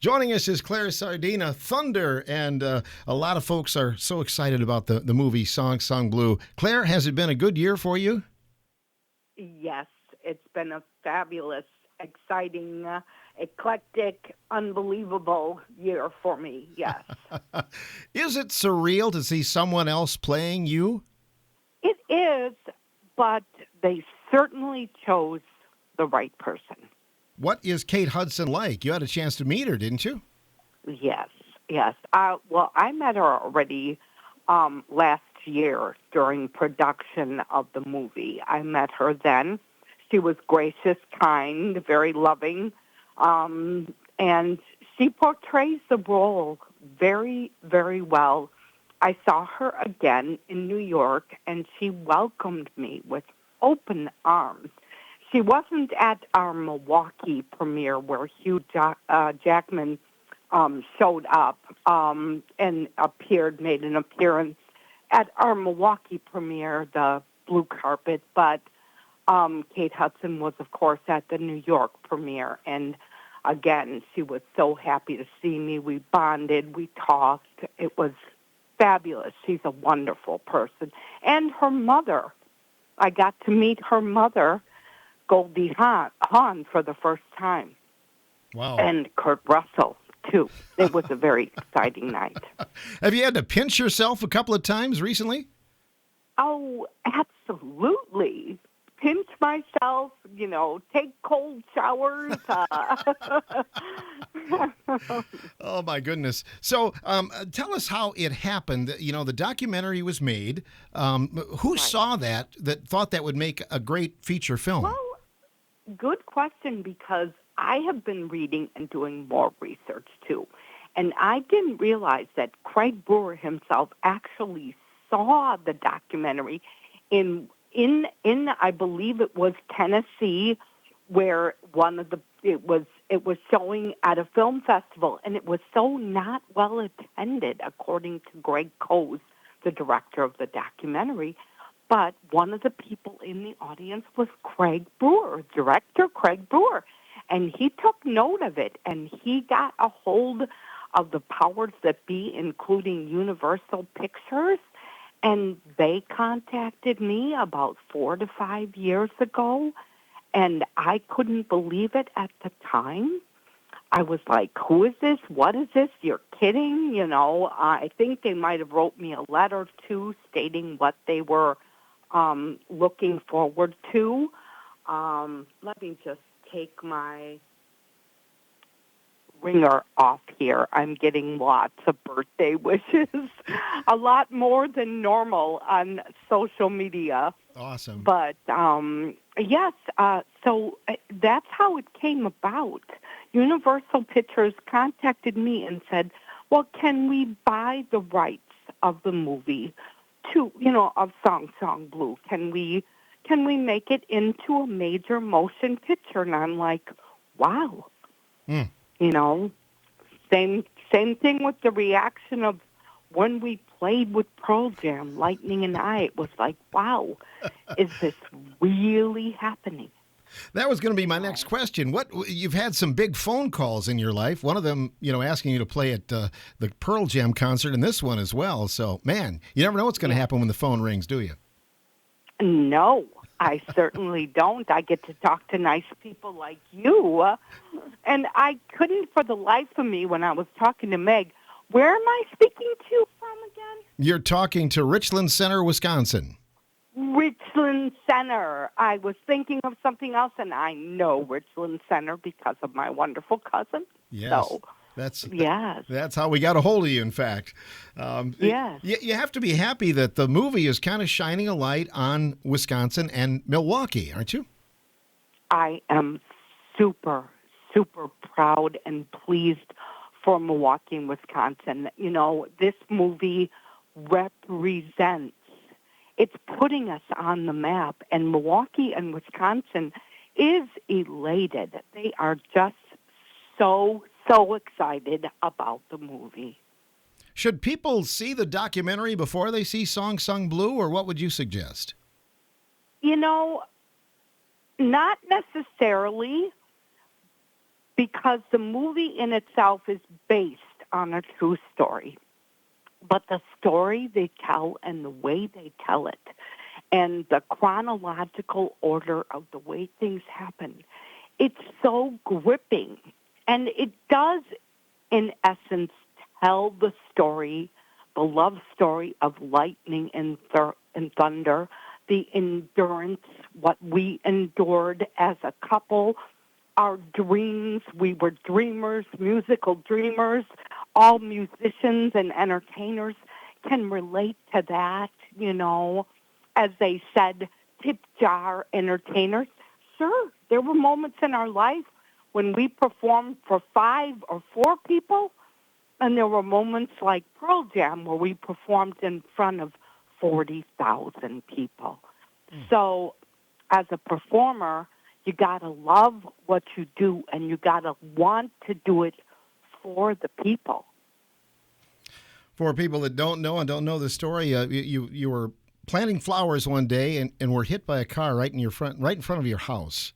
Joining us is Claire Sardina, Thunder, and a lot of folks are so excited about the movie Song Sung Blue. Claire, has it been a good year for you? Yes, it's been a fabulous, exciting, eclectic, unbelievable year for me. Yes. Is it surreal to see someone else playing you? It is, but they certainly chose the right person. What is Kate Hudson like? You had a chance to meet her, didn't you? Yes, yes. Well, I met her already last year during production of the movie. I met her then. She was gracious, kind, very loving, and she portrays the role very, very well. I saw her again in New York, and she welcomed me with open arms. She wasn't at our Milwaukee premiere where Hugh Jackman showed up and made an appearance at our Milwaukee premiere, the blue carpet. But Kate Hudson was, of course, at the New York premiere. And again, she was so happy to see me. We bonded. We talked. It was fabulous. She's a wonderful person. And her mother. I got to meet her mother, Goldie Hawn, for the first time. Wow. And Kurt Russell, too. It was a very exciting night. Have you had to pinch yourself a couple of times recently? Oh, absolutely. Pinch myself, take cold showers. Oh, my goodness. So tell us how it happened. You know, the documentary was made. Who saw that thought that would make a great feature film? Well, good question, because I have been reading and doing more research, too. And I didn't realize that Craig Brewer himself actually saw the documentary in I believe it was Tennessee, where it was showing at a film festival, and it was so not well attended, according to Greg Coase, the director of the documentary. But one of the people in the audience was Craig Brewer, director Craig Brewer, and he took note of it, and he got a hold of the powers that be, including Universal Pictures. And they contacted me about 4 to 5 years ago, and I couldn't believe it at the time. I was like, who is this? What is this? You're kidding? I think they might have wrote me a letter, too, stating what they were looking forward to. Let me just take my ringer off here. I'm getting lots of birthday wishes, a lot more than normal on social media. Awesome. But yes, so that's how it came about. Universal Pictures contacted me and said, well, can we buy the rights of the movie of Song Song Blue? Can we make it into a major motion picture? And I'm like, wow. Same thing with the reaction of when we played with Pearl Jam, Lightning and I. It was like, wow, is this really happening? That was going to be my next question. You've had some big phone calls in your life. One of them, asking you to play at the Pearl Jam concert, and this one as well. So, man, you never know what's going to happen when the phone rings, do you? No, I certainly don't. I get to talk to nice people like you. And I couldn't for the life of me, when I was talking to Meg, where am I speaking to you from again? You're talking to Richland Center, Wisconsin. Richland Center. I was thinking of something else, and I know Richland Center because of my wonderful cousin. Yes. So, yes. That's how we got a hold of you, in fact. Yes. You have to be happy that the movie is kind of shining a light on Wisconsin and Milwaukee, aren't you? I am super, super proud and pleased for Milwaukee and Wisconsin. This movie represents, it's putting us on the map, and Milwaukee and Wisconsin is elated. They are just so excited about the movie. Should people see the documentary before they see Song Sung Blue, or what would you suggest? Not necessarily, because the movie in itself is based on a true story. But the story they tell and the way they tell it and the chronological order of the way things happen, it's so gripping. And it does, in essence, tell the story, the love story of lightning and thunder, the endurance, what we endured as a couple, our dreams. We were dreamers, musical dreamers. All musicians and entertainers can relate to that, as they said, tip jar entertainers. Sure, there were moments in our life when we performed for 5 or 4 people, and there were moments like Pearl Jam where we performed in front of 40,000 people. So as a performer, you got to love what you do, and you got to want to do it for the people. For people that don't know the story, you were planting flowers one day and were hit by a car right in front of your house.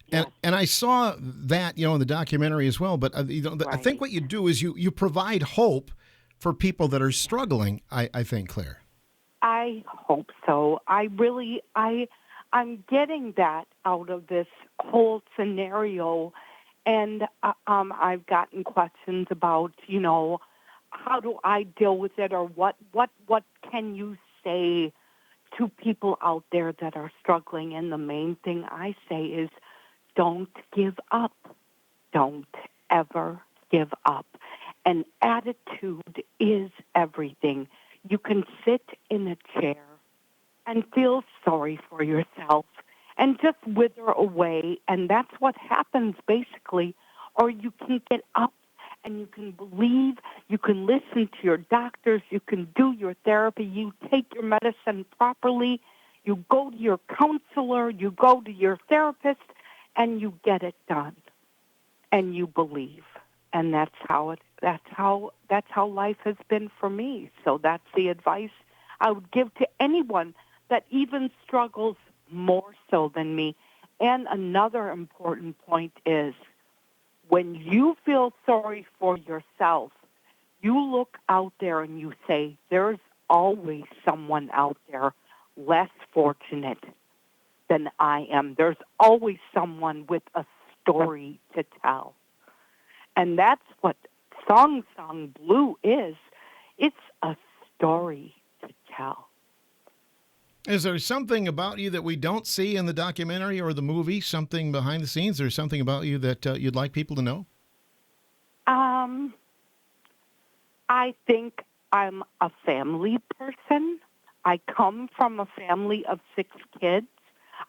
Yes. And I saw that in the documentary as well. But Right. I think what you do is you provide hope for people that are struggling. I think, Claire. I hope so. I'm getting that out of this whole scenario, and I've gotten questions about, how do I deal with it, or what can you say to people out there that are struggling? And the main thing I say is, don't give up. Don't ever give up. And attitude is everything. You can sit in a chair and feel sorry for yourself and just wither away, and that's what happens basically. Or you can get up and you can believe, you can listen to your doctors, you can do your therapy, you take your medicine properly, you go to your counselor, you go to your therapist, and you get it done, and you believe. And that's how life has been for me. So that's the advice I would give to anyone that even struggles more so than me. And another important point is, when you feel sorry for yourself, you look out there and you say, there's always someone out there less fortunate than I am. There's always someone with a story to tell. And that's what Song Blue is. It's a story to tell. Is there something about you that we don't see in the documentary or the movie, something behind the scenes, or something about you that you'd like people to know? I think I'm a family person. I come from a family of 6 kids.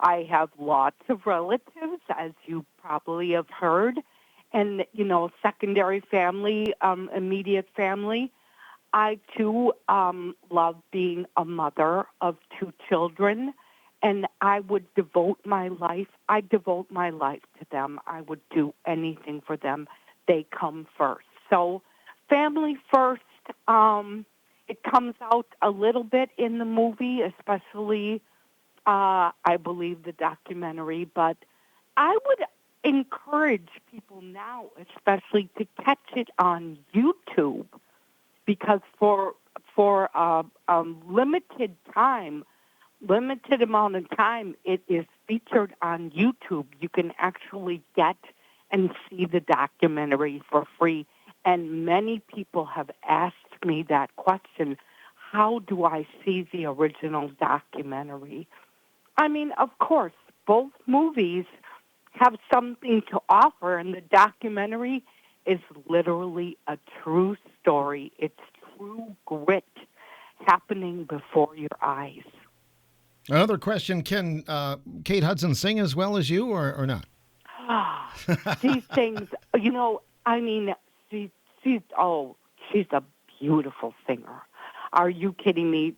I have lots of relatives, as you probably have heard, and, secondary family, immediate family. I, too, love being a mother of 2 children, and I devote my life to them. I would do anything for them. They come first. So family first. It comes out a little bit in the movie, especially, I believe, the documentary, but I would encourage people now, especially, to catch it on YouTube, because for a limited amount of time, it is featured on YouTube. You can actually get and see the documentary for free. And many people have asked me that question: how do I see the original documentary? I mean, of course, both movies have something to offer, and the documentary is literally a true story. It's true grit happening before your eyes. Another question, can Kate Hudson sing as well as you or not? She sings, she's a beautiful singer. Are you kidding me?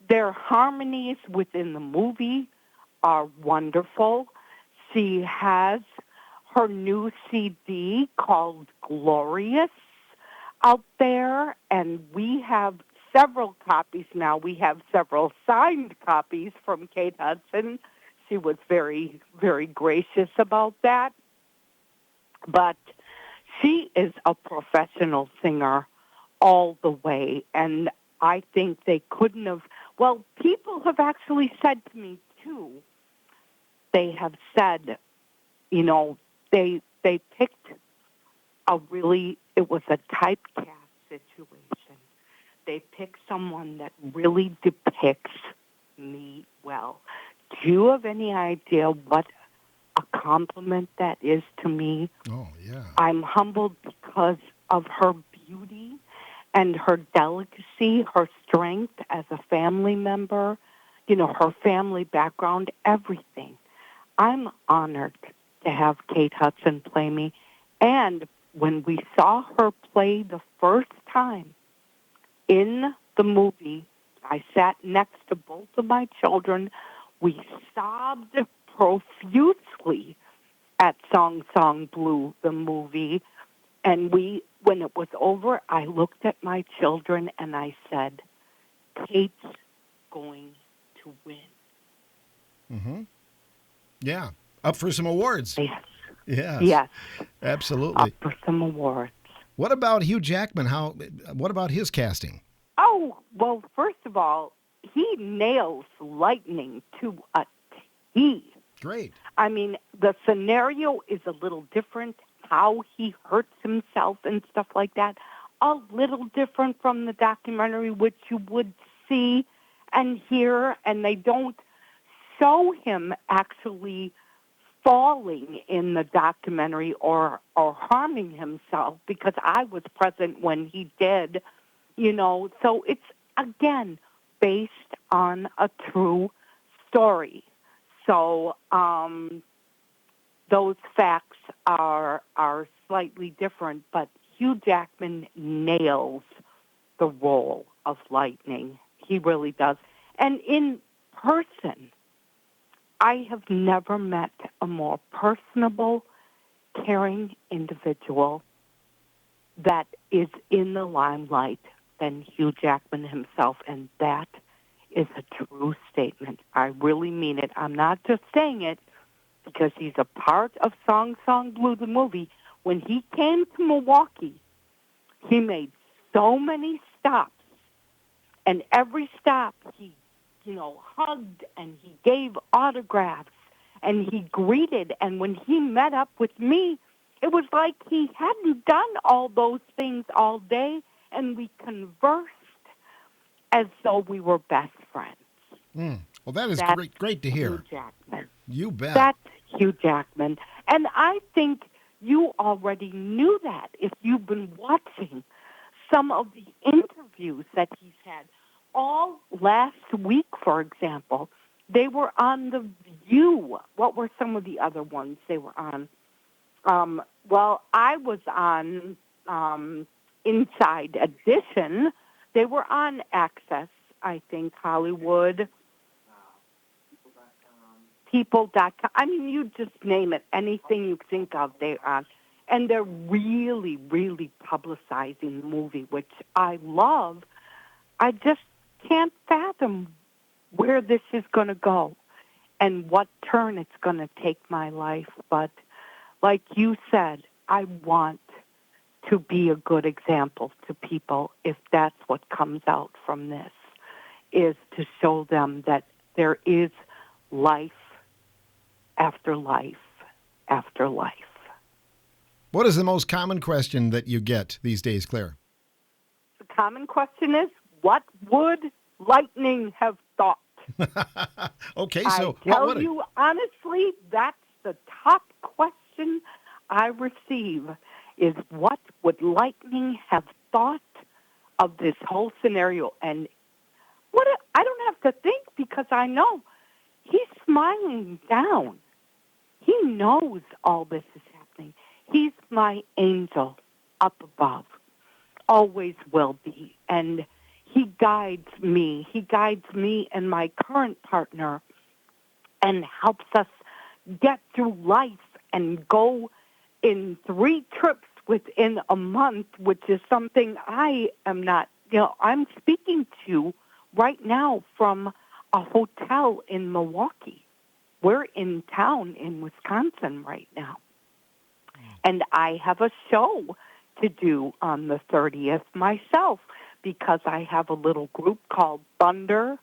Their harmonies within the movie are wonderful. She has her new CD called Glorious out there, and we have several copies now. We have several signed copies from Kate Hudson. She was very, very gracious about that. But she is a professional singer all the way, and I think they couldn't have. Well, people have actually said to me too. They have said, they picked it was a typecast situation. They picked someone that really depicts me well. Do you have any idea what a compliment that is to me? Oh, yeah. I'm humbled because of her beauty and her delicacy, her strength as a family member, her family background, everything. I'm honored to have Kate Hudson play me. And when we saw her play the first time in the movie, I sat next to both of my children. We sobbed profusely at Song Song Blue, the movie. And when it was over, I looked at my children and I said, Kate's going to win. Mm-hmm. Yeah. Up for some awards. Yes. Yes. Yes. Absolutely. Up for some awards. What about Hugh Jackman? What about his casting? Oh, well, first of all, he nails lightning to a T. Great. I mean, the scenario is a little different, how he hurts himself and stuff like that. A little different from the documentary, which you would see and hear, and they don't show him actually falling in the documentary or harming himself, because I was present when he did, So it's, again, based on a true story. So those facts are slightly different, but Hugh Jackman nails the role of Lightning. He really does. And in person, I have never met a more personable, caring individual that is in the limelight than Hugh Jackman himself, and that is a true statement. I really mean it. I'm not just saying it because he's a part of Song Song Blue, the movie. When he came to Milwaukee, he made so many stops, and every stop he hugged and he gave autographs and he greeted. And when he met up with me, it was like he hadn't done all those things all day, and we conversed as though we were best friends. Well, that is great to hear. Hugh Jackman. You bet. That's Hugh Jackman. And I think you already knew that if you've been watching some of the interviews that he's had. All last week, for example, they were on The View. What were some of the other ones they were on? Well, I was on Inside Edition. They were on Access, I think, Hollywood. People.com. I mean, you just name it. Anything you think of, they're on. And they're really, really publicizing the movie, which I love. I just can't fathom where this is going to go and what turn it's going to take my life. But like you said, I want to be a good example to people, if that's what comes out from this, is to show them that there is life after life after life. What is the most common question that you get these days, Claire? The common question is, what would Lightning have thought? Okay, so I tell you honestly, that's the top question I receive, is what would Lightning have thought of this whole scenario? And I don't have to think, because I know he's smiling down. He knows all this is happening. He's my angel up above, always will be. And he guides me. He guides me and my current partner and helps us get through life and go in 3 trips within a month, which is something I am not, I'm speaking to right now from a hotel in Milwaukee. We're in town in Wisconsin right now. And I have a show to do on the 30th myself because I have a little group called Thunder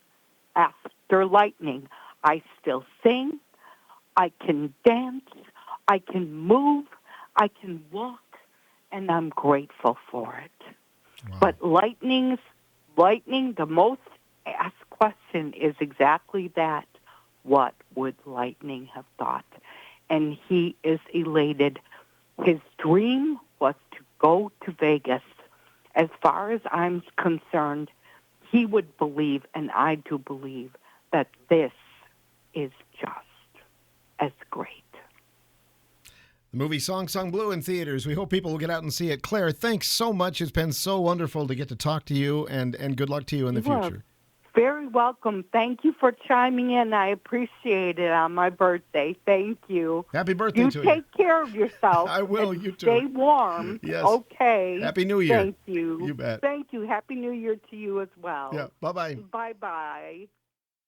After Lightning. I still sing, I can dance, I can move, I can walk, and I'm grateful for it. Wow. But lightning, the most asked question is exactly that. What would Lightning have thought? And he is elated. His dream was to go to Vegas. As far as I'm concerned, he would believe, and I do believe, that this is just as great. The movie Song Sung Blue in theaters. We hope people will get out and see it. Claire, thanks so much. It's been so wonderful to get to talk to you, and good luck to you in the future. Very welcome. Thank you for chiming in. I appreciate it on my birthday. Thank you. Happy birthday to you. You take care of yourself. I will. You too. Stay warm. Yes. Okay. Happy New Year. Thank you. You bet. Thank you. Happy New Year to you as well. Yeah. Bye-bye. Bye-bye.